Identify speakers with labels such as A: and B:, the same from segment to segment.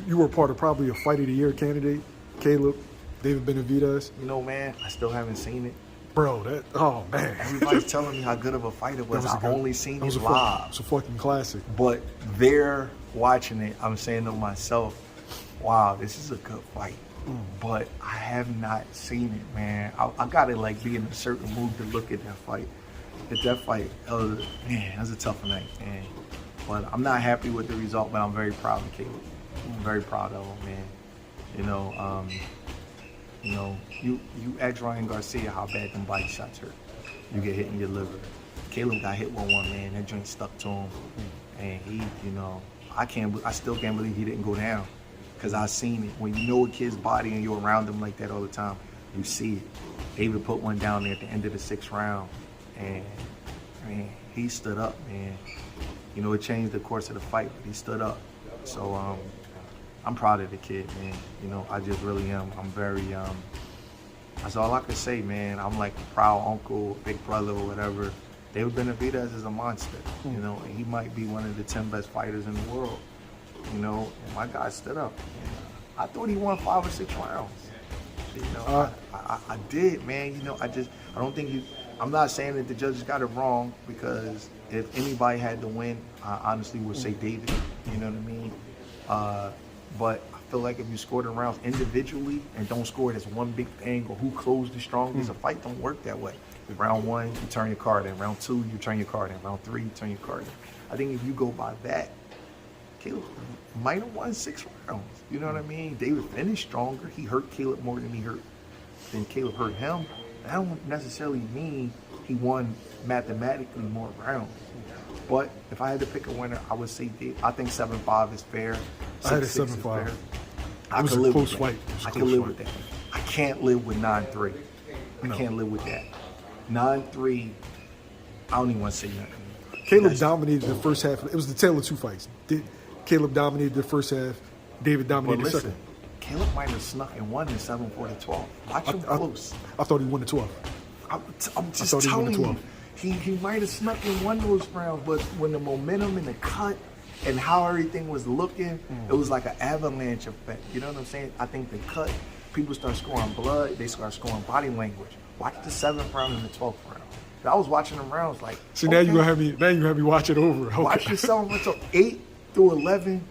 A: You were part of probably a Fight of the Year candidate, Caleb, David Benavidez.
B: You know, man, I still haven't seen it.
A: Bro, oh, man.
B: Everybody's telling me how good of a fight it was. I only seen it live.
A: It's a fucking classic.
B: But they're watching it. I'm saying to myself, wow, this is a good fight. But I have not seen it, man. I gotta like be in a certain mood to look at that fight. That fight, man, that was a tough night, man. But I'm not happy with the result, but I'm very proud of Caleb. I'm very proud of him, man. You ask Ryan Garcia how bad them body shots hurt. You get hit in your liver. Caleb got hit with one, man. That joint stuck to him, and he, I still can't believe he didn't go down, because I seen it. When you know a kid's body and you're around them like that all the time, you see it. David put one down there at the end of the 6th round, and man, he stood up, man. It changed the course of the fight, but he stood up. So I'm proud of the kid, man. I just really am. I'm very, that's all I could say, man. I'm like a proud uncle, big brother, or whatever. David Benavidez is a monster, and he might be one of the 10 best fighters in the world, and my guy stood up. I thought he won 5 or 6 rounds. I did, man. I don't think I'm not saying that the judges got it wrong, because if anybody had to win, I honestly would say David. You know what I mean? But I feel like if you score the rounds individually and don't score it as one big thing, or who closed the strongest, a fight don't work that way. Round 1, you turn your card in. Round 2, you turn your card in. Round 3, you turn your card in. I think if you go by that, Caleb might have won 6 rounds. You know what I mean? David finished stronger. He hurt Caleb more than Caleb hurt him. That don't necessarily mean he won mathematically more rounds. But if I had to pick a winner, I would say David. I think 7-5 is fair.
A: I had a 7-5.
B: I could live with that.
A: Fight.
B: I can live with that. I can't live with 9-3. I can't live with that. 9-3, I don't even want to say nothing.
A: Caleb dominated the first half. It was the tale of 2 fights. Caleb dominated the first half. David dominated the second.
B: Caleb might have snuck and won in 7-4-12. Watch him close.
A: I thought he won the 12.
B: I'm just telling you. He might have snuck and won those rounds, but when the momentum and the cut and how everything was looking, it was like an avalanche effect. You know what I'm saying? I think the cut, people start scoring blood, they start scoring body language. Watch the 7th round and the 12th round. I was watching the rounds like.
A: See, now you gonna have me watch it over. Okay.
B: Watch the 7th round. So 8 through 11,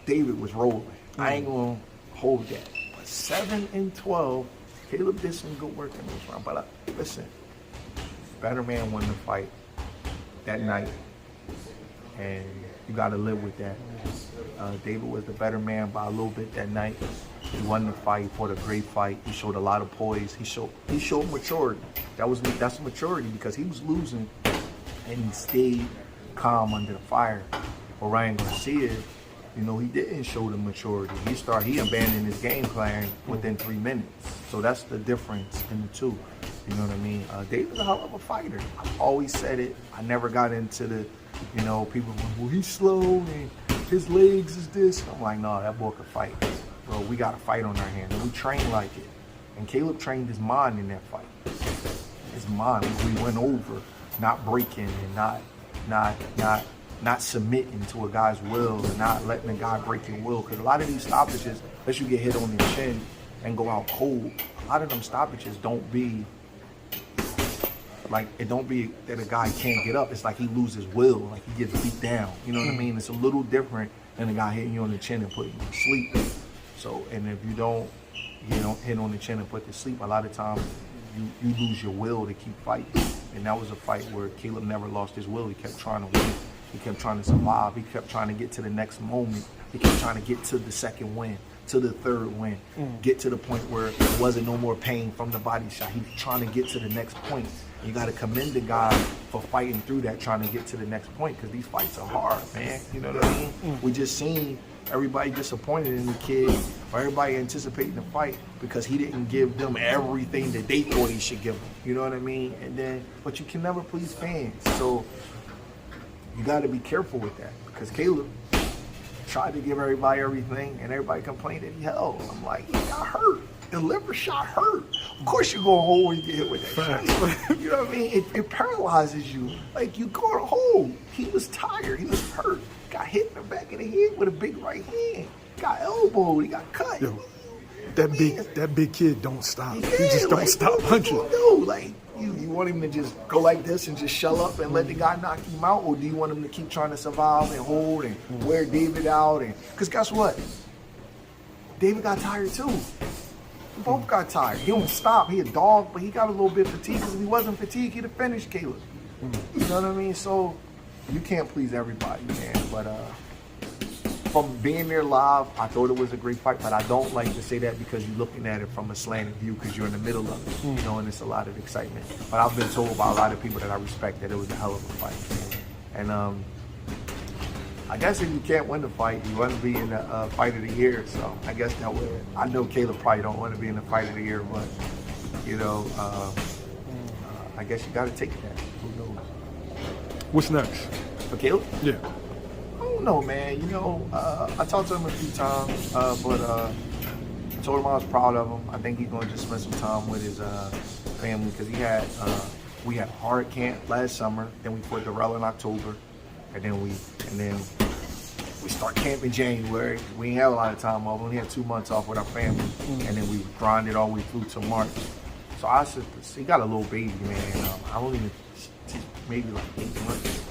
B: David was rolling. I ain't gonna hold that. But 7 and 12, Caleb did some good work in those rounds. But listen, better man won the fight that night, and you got to live with that. David was the better man by a little bit that night. He won the fight. He fought a great fight. He showed a lot of poise. He showed maturity. That's maturity, because he was losing, and he stayed calm under the fire. But Ryan Garcia, he didn't show the maturity. He abandoned his game plan within 3 minutes. So that's the difference in the two. You know what I mean? David's a hell of a fighter. I've always said it. I never got into the, people going, well, he's slow and his legs is this. I'm like, no, that boy can fight. Bro, we got a fight on our hands, and we train like it. And Caleb trained his mind in that fight. His mind, we went over, not breaking and not submitting to a guy's will, and not letting a guy break your will. Because a lot of these stoppages, unless you get hit on the chin and go out cold, a lot of them stoppages don't be like, it don't be that a guy can't get up. It's like he loses will, like he gets beat down. You know what I mean? It's a little different than a guy hitting you on the chin and putting you to sleep. So, and if you don't hit on the chin and put to sleep, a lot of times you lose your will to keep fighting. And that was a fight where Caleb never lost his will. He kept trying to win. He kept trying to survive. He kept trying to get to the next moment. He kept trying to get to the second win, to the third win, get to the point where there wasn't no more pain from the body shot. He was trying to get to the next point. You got to commend the guy for fighting through that, trying to get to the next point, because these fights are hard, man. You know what I mean? We just seen everybody disappointed in the kid, or everybody anticipating the fight because he didn't give them everything that they thought he should give them. You know what I mean? But you can never please fans. So you got to be careful with that, because Caleb tried to give everybody everything, and everybody complained that he held. I'm like, he got hurt. The liver shot hurt. Of course you're going to hold when you get hit with that shot. You know what I mean? It paralyzes you. Like, you go to hold. He was tired. He was hurt. Got hit in the back of the head with a big right hand. got elbowed. He got cut.
A: Yo, that big kid don't stop.
B: Yeah,
A: He just don't
B: like,
A: stop
B: what
A: punching.
B: you do? Like, you want him to just go like this and just shell up and let the guy knock him out, or do you want him to keep trying to survive and hold and wear David out? And because guess what, David got tired too. We both got tired. He don't stop. He a dog, but he got a little bit fatigued. Because if he wasn't fatigued, he'd have finished Caleb. You know what I mean? So you can't please everybody, man. But from being there live, I thought it was a great fight, but I don't like to say that because you're looking at it from a slanted view because you're in the middle of it, you know, and it's a lot of excitement. But I've been told by a lot of people that I respect that it was a hell of a fight. And I guess if you can't win the fight, you want to be in the fight of the year. So I guess that would. I know Caleb probably don't want to be in the fight of the year, but you know, I guess you got to take that. Who knows?
A: What's next?
B: For Caleb?
A: Yeah.
B: I don't know, man. You know, I talked to him a few times, but I told him I was proud of him. I think he's going to just spend some time with his family because we had hard camp last summer, then we fought Darrell in October, and then we start camp in January. We didn't have a lot of time off. We only had 2 months off with our family, and then we grinded all the way through to March. So I said, he got a little baby, man. I don't even, maybe like 8 months.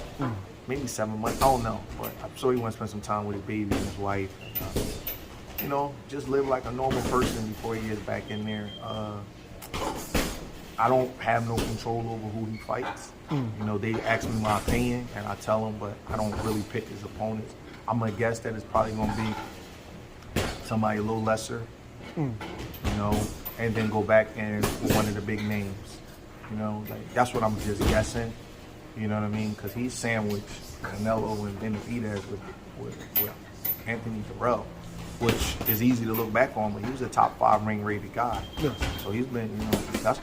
B: Maybe 7 months, I don't know, but I'm sure he wants to spend some time with his baby and his wife. You know, just live like a normal person before he gets back in there. I don't have no control over who he fights. You know, they ask me my opinion, and I tell them, but I don't really pick his opponents. I'm gonna guess that it's probably gonna be somebody a little lesser, you know, and then go back and with one of the big names. You know, like that's what I'm just guessing. You know what I mean? Because he's sandwiched Canelo and Benavidez with Anthony Darrell, which is easy to look back on, but he was a top 5 ring rated guy.
A: Yeah.
B: So he's been, you know, that's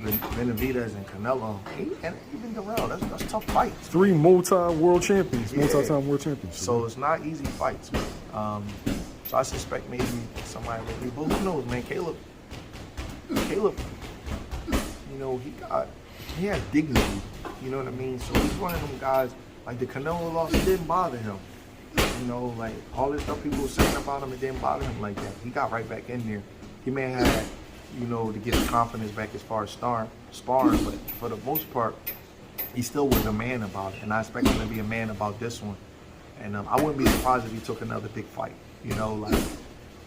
B: Benavidez and Canelo, and even Darrell. That's tough fights.
A: 3 multi-world champions,
B: Yeah.
A: multi-time world champions.
B: So it's not easy fights. So I suspect maybe somebody like me, but who knows, man? Caleb, you know, he has dignity, you know what I mean? So he's one of them guys, like the Canelo loss, it didn't bother him. You know, like all this stuff people were saying about him, it didn't bother him like that. He got right back in there. He may have had, you know, to get his confidence back as far as sparring, but for the most part, he still was a man about it. And I expect him to be a man about this one. And I wouldn't be surprised if he took another big fight. You know, like,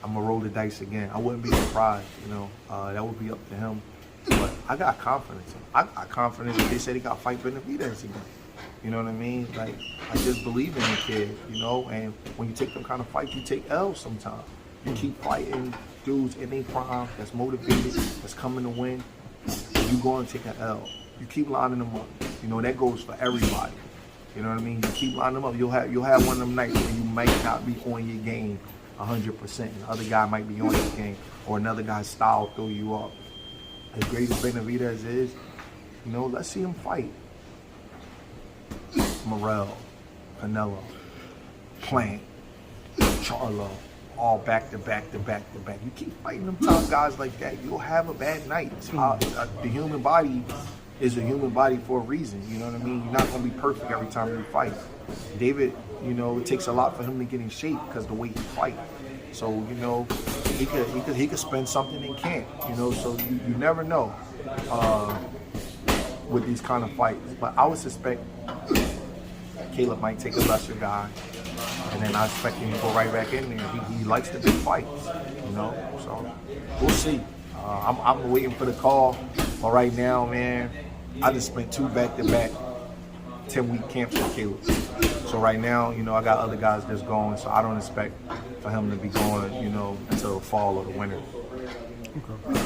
B: I'm going to roll the dice again. I wouldn't be surprised, you know. That would be up to him. But I got confidence. I got confidence if they said he got to fight Benavidez again. You know what I mean? Like, I just believe in the kid, you know? And when you take them kind of fights, you take L's sometimes. You keep fighting dudes in their prime that's motivated, that's coming to win. You go and take an L. You keep lining them up. You know, that goes for everybody. You know what I mean? You keep lining them up. You'll have one of them nights where you might not be on your game 100%. And the other guy might be on his game, or another guy's style throw you off. As great as Benavidez is, you know, let's see him fight. Morrell, Canelo, Plant, Charlo, all back to back to back to back. You keep fighting them top guys like that, you'll have a bad night. The human body is a human body for a reason. You know what I mean? You're not going to be perfect every time you fight. David, you know, it takes a lot for him to get in shape because the way he fights. So, you know, he could spend something in camp, you know, so you never know with these kind of fights. But I would suspect Caleb might take a lesser guy, and then I expect him to go right back in there. He likes the big fights, you know, so we'll see. I'm waiting for the call, but right now, man, I just spent 2 back-to-back 10-week camps with Caleb. So right now, you know, I got other guys that's going, so I don't expect for him to be going, you know, until the fall or the winter.
A: Okay.